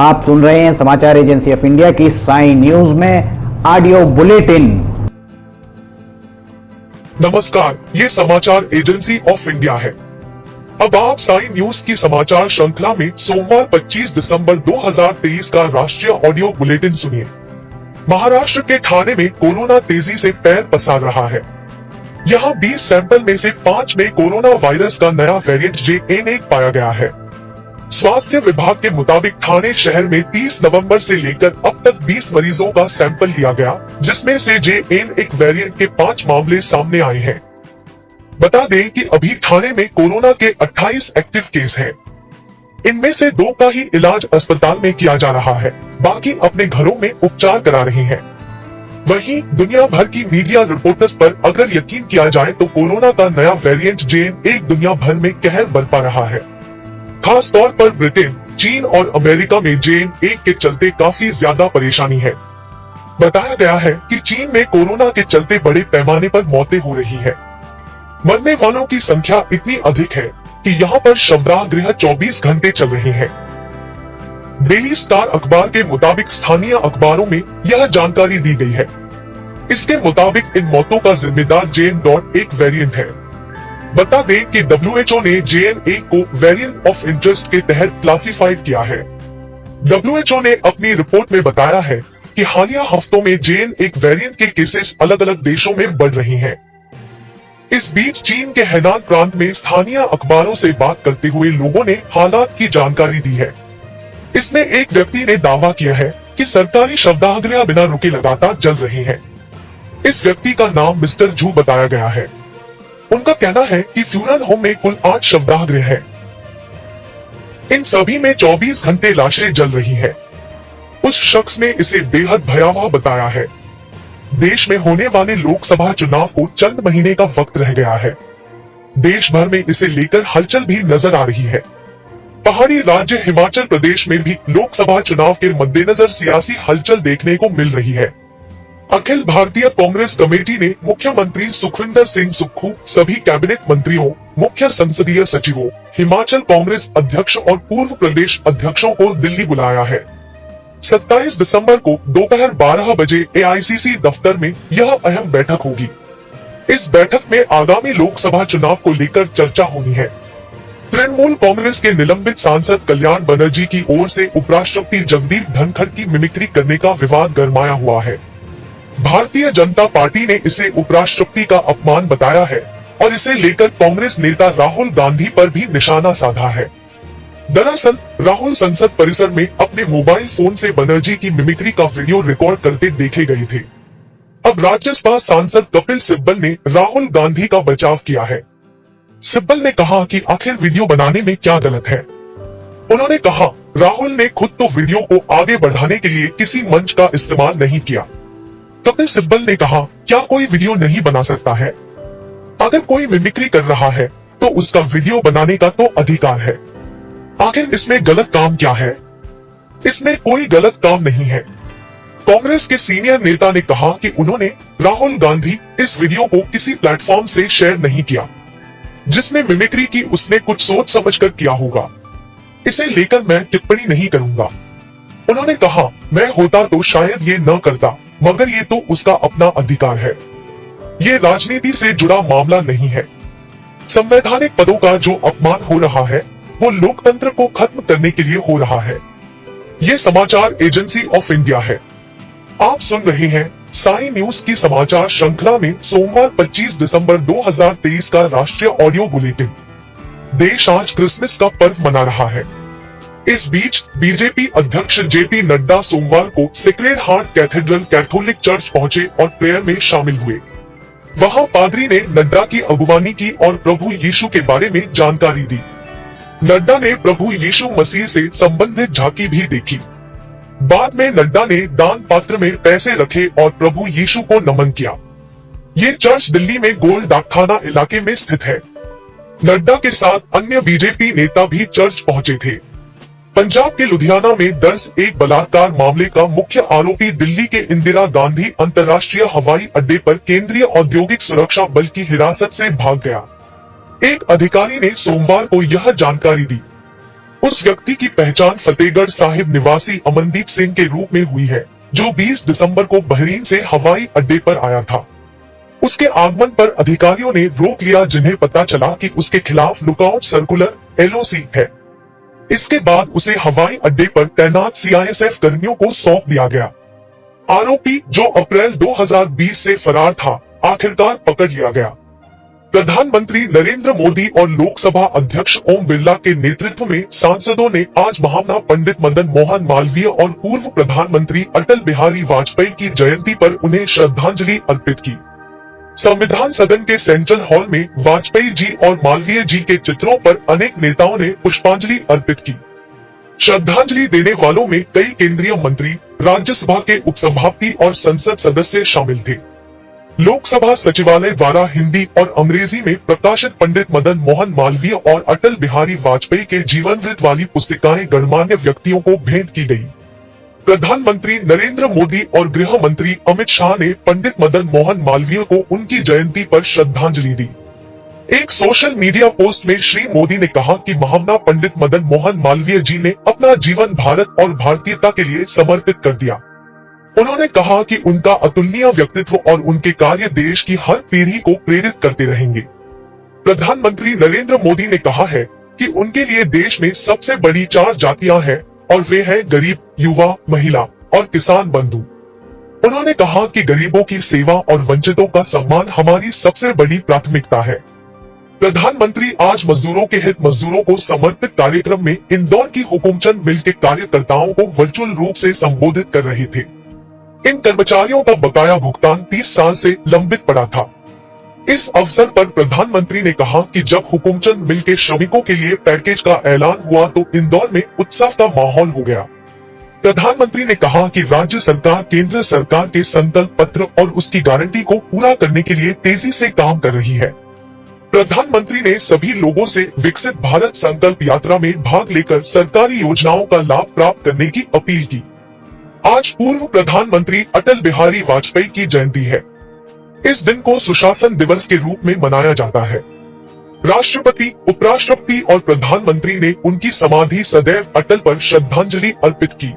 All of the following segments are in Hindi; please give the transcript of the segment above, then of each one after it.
आप सुन रहे हैं समाचार एजेंसी ऑफ इंडिया की साई न्यूज में ऑडियो बुलेटिन। नमस्कार, ये समाचार एजेंसी ऑफ इंडिया है। अब आप साई न्यूज की समाचार श्रृंखला में सोमवार 25 दिसंबर 2023 का राष्ट्रीय ऑडियो बुलेटिन सुनिए। महाराष्ट्र के ठाणे में कोरोना तेजी से पैर पसार रहा है। यहाँ 20 सैंपल में से 5 में कोरोना वायरस का नया वेरिएंट JN1 पाया गया है। स्वास्थ्य विभाग के मुताबिक ठाणे शहर में 30 नवंबर से लेकर अब तक 20 मरीजों का सैंपल लिया गया, जिसमें से JN1 वेरिएंट के 5 मामले सामने आए हैं। बता दें कि अभी ठाणे में कोरोना के 28 एक्टिव केस हैं। इनमें से 2 का ही इलाज अस्पताल में किया जा रहा है, बाकी अपने घरों में उपचार करा रहे हैं। वहीं दुनिया भर की मीडिया रिपोर्टर्स पर अगर यकीन किया जाए तो कोरोना का नया वेरिएंट JN1 दुनिया भर में कहर बरपा रहा है। खास तौर पर ब्रिटेन, चीन और अमेरिका में JN1 के चलते काफी ज्यादा परेशानी है। बताया गया है कि चीन में कोरोना के चलते बड़े पैमाने पर मौतें हो रही है। मरने वालों की संख्या इतनी अधिक है कि यहाँ पर शवदाह गृह 24 घंटे चल रहे हैं। डेली स्टार अखबार के मुताबिक स्थानीय अखबारों में यह जानकारी दी गई है। इसके मुताबिक इन मौतों का जिम्मेदार JN.1 वेरिएंट है। बता दें कि WHO ने JN1 को वेरिएंट ऑफ इंटरेस्ट के तहत क्लासिफाइड किया है। WHO ने अपनी रिपोर्ट में बताया है कि हालिया हफ्तों में JN1 वेरिएंट के केसेस अलग अलग देशों में बढ़ रही हैं। इस बीच चीन के हैनान प्रांत में स्थानीय अखबारों से बात करते हुए लोगों ने हालात की जानकारी दी है। इसमें एक व्यक्ति ने दावा किया है कि सरकारी शवदाह गृह बिना रुके लगातार जल रहे हैं। इस व्यक्ति का नाम मिस्टर झू बताया गया है। उनका कहना है कि फ्यूनरल होम में कुल 8 शवदाह गृह है। इन सभी में 24 घंटे लाशें जल रही है। उस शख्स ने इसे बेहद भयावह बताया है। देश में होने वाले लोकसभा चुनाव को चंद महीने का वक्त रह गया है। देश भर में इसे लेकर हलचल भी नजर आ रही है। पहाड़ी राज्य हिमाचल प्रदेश में भी लोकसभा चुनाव के मद्देनजर सियासी हलचल देखने को मिल रही है। अखिल भारतीय कांग्रेस कमेटी ने मुख्यमंत्री सुखविंदर सिंह सुक्खू, सभी कैबिनेट मंत्रियों, मुख्य संसदीय सचिवों, हिमाचल कांग्रेस अध्यक्ष और पूर्व प्रदेश अध्यक्षों को दिल्ली बुलाया है। 27 दिसंबर को दोपहर 12 बजे AICC दफ्तर में यह अहम बैठक होगी। इस बैठक में आगामी लोकसभा चुनाव को लेकर चर्चा होनी है। तृणमूल कांग्रेस के निलंबित सांसद कल्याण बनर्जी की ओर से उपराष्ट्रपति जगदीप धनखड़ की मिमिक्री करने का विवाद गरमाया हुआ है। भारतीय जनता पार्टी ने इसे उपराष्ट्रपति का अपमान बताया है और इसे लेकर कांग्रेस नेता राहुल गांधी पर भी निशाना साधा है। दरअसल राहुल संसद परिसर में अपने मोबाइल फोन से बनर्जी की मिमिक्री का वीडियो रिकॉर्ड करते देखे गए थे। अब राज्यसभा सांसद कपिल सिब्बल ने राहुल गांधी का बचाव किया है। सिब्बल ने कहा कि आखिर वीडियो बनाने में क्या गलत है। उन्होंने कहा, राहुल ने खुद तो वीडियो को आगे बढ़ाने के लिए किसी मंच का इस्तेमाल नहीं किया। कपिल सिब्बल ने कहा, क्या कोई वीडियो नहीं बना सकता है? अगर कोई मिमिक्री कर रहा है तो उसका वीडियो बनाने का तो अधिकार है। आखिर इसमें गलत काम क्या है? इसमें कोई गलत काम नहीं है। कांग्रेस के सीनियर नेता ने कहा कि उन्होंने राहुल गांधी इस वीडियो को किसी प्लेटफॉर्म से शेयर नहीं किया। जिसने मिमिक्री की उसने कुछ सोच समझकर किया होगा। इसे लेकर मैं टिप्पणी नहीं करूंगा। उन्होंने कहा, मैं होता तो शायद ये न करता, मगर ये तो उसका अपना अधिकार है। ये राजनीति से जुड़ा मामला नहीं है। संवैधानिक पदों का जो अपमान हो रहा है वो लोकतंत्र को खत्म करने के लिए हो रहा है। ये समाचार एजेंसी ऑफ इंडिया है। आप सुन रहे हैं साई न्यूज की समाचार श्रृंखला में सोमवार 25 दिसंबर 2023 का राष्ट्रीय ऑडियो बुलेटिन। देश आज क्रिसमस का पर्व मना रहा है। इस बीच बीजेपी अध्यक्ष JP नड्डा सोमवार को sacred heart cathedral Catholic church पहुंचे और प्रेयर में शामिल हुए। वहां पादरी ने नड्डा की अगुवानी की और प्रभु यीशु के बारे में जानकारी दी। नड्डा ने प्रभु यीशु मसीह से संबंधित झांकी भी देखी। बाद में नड्डा ने दान पात्र में पैसे रखे और प्रभु यीशु को नमन किया। ये चर्च दिल्ली में गोल डाकखाना इलाके में स्थित है। नड्डा के साथ अन्य बीजेपी नेता भी चर्च पहुंचे थे। पंजाब के लुधियाना में दर्ज एक बलात्कार मामले का मुख्य आरोपी दिल्ली के इंदिरा गांधी अंतर्राष्ट्रीय हवाई अड्डे पर केंद्रीय औद्योगिक सुरक्षा बल की हिरासत से भाग गया। एक अधिकारी ने सोमवार को यह जानकारी दी। उस व्यक्ति की पहचान फतेहगढ़ साहिब निवासी अमनदीप सिंह के रूप में हुई है, जो 20 दिसंबर को बहरीन से हवाई अड्डे पर आया था। उसके आगमन पर अधिकारियों ने रोक लिया, जिन्हें पता चला कि उसके खिलाफ लुकआउट सर्कुलर LOC है। इसके बाद उसे हवाई अड्डे पर तैनात CISF कर्मियों को सौंप दिया गया। आरोपी, जो अप्रैल 2020 से फरार था, आखिरकार पकड़ लिया गया। प्रधानमंत्री नरेंद्र मोदी और लोकसभा अध्यक्ष ओम बिरला के नेतृत्व में सांसदों ने आज महामना पंडित मदन मोहन मालवीय और पूर्व प्रधानमंत्री अटल बिहारी वाजपेयी की जयंती पर उन्हें श्रद्धांजलि अर्पित की। संविधान सदन के सेंट्रल हॉल में वाजपेयी जी और मालवीय जी के चित्रों पर अनेक नेताओं ने पुष्पांजलि अर्पित की। श्रद्धांजलि देने वालों में कई केंद्रीय मंत्री, राज्यसभा के उपसभापति और संसद सदस्य शामिल थे। लोकसभा सचिवालय द्वारा हिंदी और अंग्रेजी में प्रकाशित पंडित मदन मोहन मालवीय और अटल बिहारी वाजपेयी के जीवन वृत्त वाली पुस्तिकाएं गणमान्य व्यक्तियों को भेंट की गई। प्रधानमंत्री नरेंद्र मोदी और गृह मंत्री अमित शाह ने पंडित मदन मोहन मालवीय को उनकी जयंती पर श्रद्धांजलि दी। एक सोशल मीडिया पोस्ट में श्री मोदी ने कहा कि महामना पंडित मदन मोहन मालवीय जी ने अपना जीवन भारत और भारतीयता के लिए समर्पित कर दिया। उन्होंने कहा कि उनका अतुलनीय व्यक्तित्व और उनके कार्य देश की हर पीढ़ी को प्रेरित करते रहेंगे। प्रधानमंत्री नरेंद्र मोदी ने कहा है कि उनके लिए देश में सबसे बड़ी 4 जातियां हैं और वे हैं गरीब, युवा, महिला और किसान बंधु। उन्होंने कहा कि गरीबों की सेवा और वंचितों का सम्मान हमारी सबसे बड़ी प्राथमिकता है। प्रधानमंत्री आज मजदूरों के हित मजदूरों को समर्पित कार्यक्रम में इंदौर की हुकुमचंद मिल के कार्यकर्ताओं को वर्चुअल रूप से संबोधित कर रहे थे। इन कर्मचारियों का बकाया भुगतान 30 साल से लंबित पड़ा था। इस अवसर पर प्रधानमंत्री ने कहा कि जब हुकुमचंद मिल के श्रमिकों के लिए पैकेज का ऐलान हुआ तो इंदौर में उत्सव का माहौल हो गया। प्रधानमंत्री ने कहा कि राज्य सरकार केंद्र सरकार के संकल्प पत्र और उसकी गारंटी को पूरा करने के लिए तेजी से काम कर रही है। प्रधानमंत्री ने सभी लोगों से विकसित भारत संकल्प यात्रा में भाग लेकर सरकारी योजनाओं का लाभ प्राप्त करने की अपील की। आज पूर्व प्रधानमंत्री अटल बिहारी वाजपेयी की जयंती है। इस दिन को सुशासन दिवस के रूप में मनाया जाता है। राष्ट्रपति, उपराष्ट्रपति और प्रधानमंत्री ने उनकी समाधि सदैव अटल पर श्रद्धांजलि अर्पित की।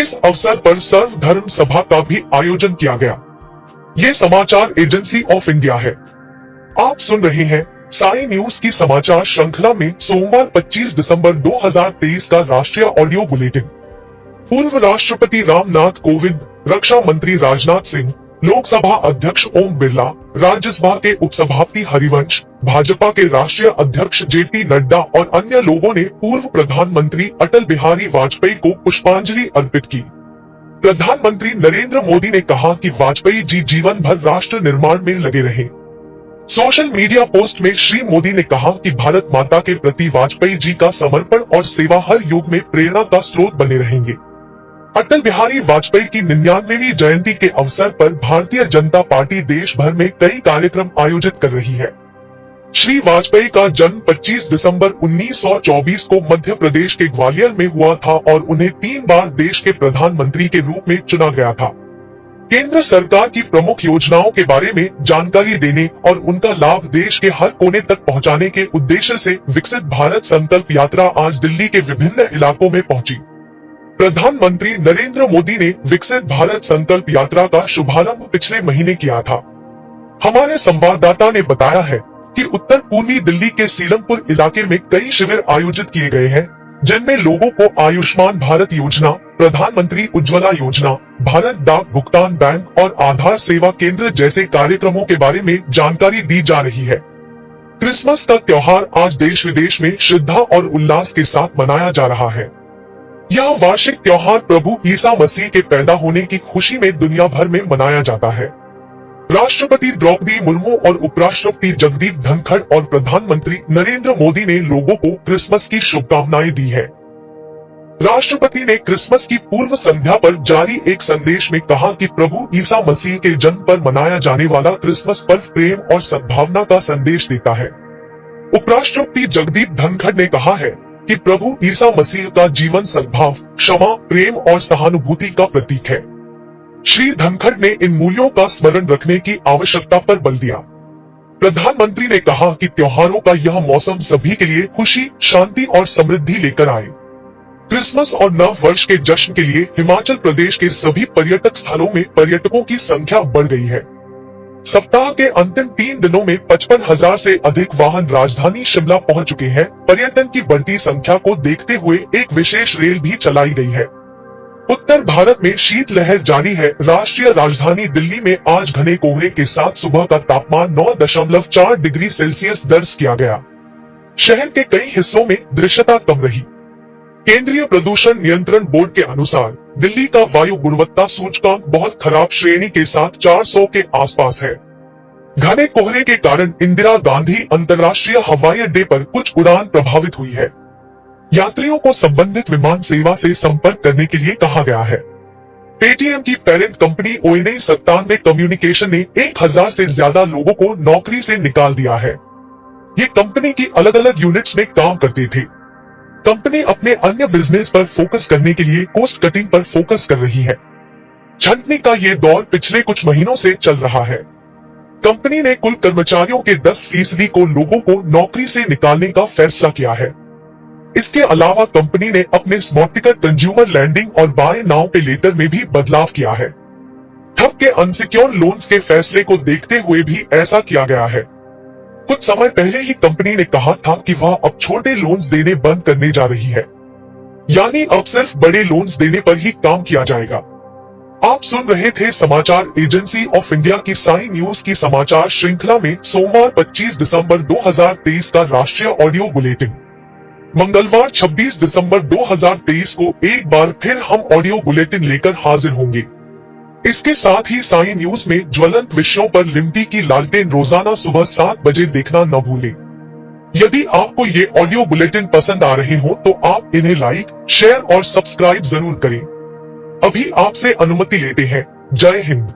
इस अवसर पर सर्वधर्म सभा का भी आयोजन किया गया। ये समाचार एजेंसी ऑफ इंडिया है। आप सुन रहे हैं साई न्यूज की समाचार श्रृंखला में सोमवार 25 दिसंबर 2023 का राष्ट्रीय ऑडियो बुलेटिन। पूर्व राष्ट्रपति रामनाथ कोविंद, रक्षा मंत्री राजनाथ सिंह, लोकसभा अध्यक्ष ओम बिरला, राज्यसभा के उपसभापति हरिवंश, भाजपा के राष्ट्रीय अध्यक्ष JP नड्डा और अन्य लोगों ने पूर्व प्रधानमंत्री अटल बिहारी वाजपेयी को पुष्पांजलि अर्पित की। प्रधानमंत्री नरेंद्र मोदी ने कहा कि वाजपेयी जी जीवन भर राष्ट्र निर्माण में लगे रहे। सोशल मीडिया पोस्ट में श्री मोदी ने कहा कि भारत माता के प्रति वाजपेयी जी का समर्पण और सेवा हर युग में प्रेरणा का स्रोत बने रहेंगे। अटल बिहारी वाजपेयी की 99वीं जयंती के अवसर पर भारतीय जनता पार्टी देश भर में कई कार्यक्रम आयोजित कर रही है। श्री वाजपेयी का जन्म 25 दिसंबर 1924 को मध्य प्रदेश के ग्वालियर में हुआ था और उन्हें 3 बार देश के प्रधानमंत्री के रूप में चुना गया था। केंद्र सरकार की प्रमुख योजनाओं के बारे में जानकारी देने और उनका लाभ देश के हर कोने तक पहुंचाने के उद्देश्य से विकसित भारत संकल्प यात्रा आज दिल्ली के विभिन्न इलाकों में पहुंची। प्रधानमंत्री नरेंद्र मोदी ने विकसित भारत संकल्प यात्रा का शुभारंभ पिछले महीने किया था। हमारे संवाददाता ने बताया है कि उत्तर पूर्वी दिल्ली के सीलमपुर इलाके में कई शिविर आयोजित किए गए हैं, जिनमें लोगों को आयुष्मान भारत योजना, प्रधानमंत्री उज्ज्वला योजना, भारत डाक भुगतान बैंक और आधार सेवा केंद्र जैसे कार्यक्रमों के बारे में जानकारी दी जा रही है। क्रिसमस का त्योहार आज देश विदेश में श्रद्धा और उल्लास के साथ मनाया जा रहा है। यह वार्षिक त्योहार प्रभु ईसा मसीह के पैदा होने की खुशी में दुनिया भर में मनाया जाता है। राष्ट्रपति द्रौपदी मुर्मू और उपराष्ट्रपति जगदीप धनखड़ और प्रधानमंत्री नरेंद्र मोदी ने लोगों को क्रिसमस की शुभकामनाएं दी है। राष्ट्रपति ने क्रिसमस की पूर्व संध्या पर जारी एक संदेश में कहा कि प्रभु ईसा मसीह के जन्म पर मनाया जाने वाला क्रिसमस पर्व प्रेम और सद्भावना का संदेश देता है। उपराष्ट्रपति जगदीप धनखड़ ने कहा है कि प्रभु ईसा मसीह का जीवन सद्भाव, क्षमा, प्रेम और सहानुभूति का प्रतीक है। श्री धनखड़ ने इन मूल्यों का स्मरण रखने की आवश्यकता पर बल दिया। प्रधानमंत्री ने कहा कि त्योहारों का यह मौसम सभी के लिए खुशी, शांति और समृद्धि लेकर आए। क्रिसमस और नव वर्ष के जश्न के लिए हिमाचल प्रदेश के सभी पर्यटक स्थलों में पर्यटकों की संख्या बढ़ गई है। सप्ताह के अंतिम 3 दिनों में 55,000 से अधिक वाहन राजधानी शिमला पहुंच चुके हैं। पर्यटन की बढ़ती संख्या को देखते हुए एक विशेष रेल भी चलाई गई है। उत्तर भारत में शीतलहर जारी है। राष्ट्रीय राजधानी दिल्ली में आज घने कोहरे के साथ सुबह का तापमान 9.4 डिग्री सेल्सियस दर्ज किया गया। शहर के कई हिस्सों में दृश्यता कम रही। केंद्रीय प्रदूषण नियंत्रण बोर्ड के अनुसार दिल्ली का वायु गुणवत्ता सूचकांक बहुत खराब श्रेणी के साथ 400 के आसपास है। घने कोहरे के कारण इंदिरा गांधी अंतर्राष्ट्रीय हवाई अड्डे पर कुछ उड़ान प्रभावित हुई है। यात्रियों को संबंधित विमान सेवा से संपर्क करने के लिए कहा गया है। पेटीएम की पेरेंट कंपनी ONE97 कम्युनिकेशन ने 1000 से ज्यादा लोगों को नौकरी से निकाल दिया है। ये कंपनी की अलग अलग यूनिट्स में काम करते थे। कंपनी अपने अन्य बिजनेस पर फोकस करने के लिए कॉस्ट कटिंग पर फोकस कर रही है। छंटनी का ये दौर पिछले कुछ महीनों से चल रहा है। कंपनी ने कुल कर्मचारियों के 10% को लोगों को नौकरी से निकालने का फैसला किया है। इसके अलावा कंपनी ने अपने स्मार्ट टिकट कंज्यूमर लैंडिंग और बाय नाउ पे लेटर में भी बदलाव किया है। ठग के अनसिक्योर लोन्स के फैसले को देखते हुए भी ऐसा किया गया है। कुछ समय पहले ही कंपनी ने कहा था कि वह अब छोटे लोन्स देने बंद करने जा रही है, यानी अब सिर्फ बड़े लोन्स देने पर ही काम किया जाएगा। आप सुन रहे थे समाचार एजेंसी ऑफ इंडिया की साई न्यूज की समाचार श्रृंखला में सोमवार 25 दिसंबर 2023 का राष्ट्रीय ऑडियो बुलेटिन। मंगलवार 26 दिसंबर 2023 को एक बार फिर हम ऑडियो बुलेटिन लेकर हाजिर होंगे। इसके साथ ही साई न्यूज में ज्वलंत विषयों पर लिमटी की लालटेन रोजाना सुबह 7 बजे देखना न भूलें। यदि आपको ये ऑडियो बुलेटिन पसंद आ रहे हो तो आप इन्हें लाइक, शेयर और सब्सक्राइब जरूर करें। अभी आपसे अनुमति लेते हैं। जय हिंद।